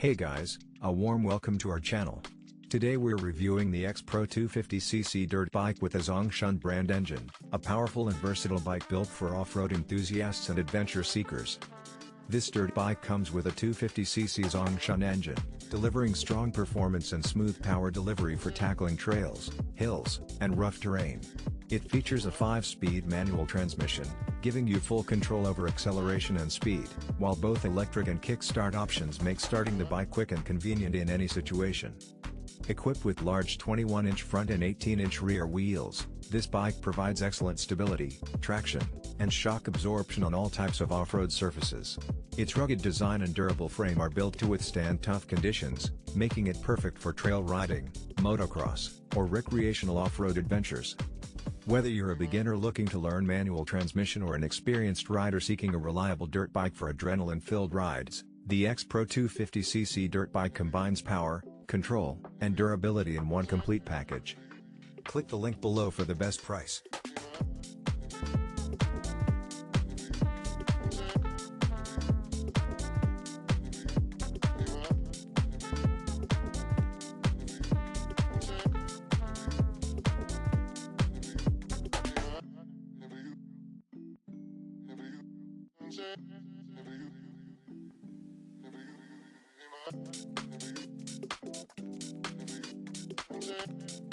Hey guys, a warm welcome to our channel. Today we're reviewing the X-Pro 250cc dirt bike with a Zongshen brand engine, a powerful and versatile bike built for off-road enthusiasts and adventure seekers. This dirt bike comes with a 250cc Zongshen engine, delivering strong performance and smooth power delivery for tackling trails, hills, and rough terrain. It features a 5-speed manual transmission, giving you full control over acceleration and speed, while both electric and kickstart options make starting the bike quick and convenient in any situation. Equipped with large 21-inch front and 18-inch rear wheels, this bike provides excellent stability, traction, and shock absorption on all types of off-road surfaces. Its rugged design and durable frame are built to withstand tough conditions, making it perfect for trail riding, motocross, or recreational off-road adventures. Whether you're a beginner looking to learn manual transmission or an experienced rider seeking a reliable dirt bike for adrenaline-filled rides, the X-Pro 250cc dirt bike combines power, control, and durability in one complete package. Click the link below for the best price. Never you,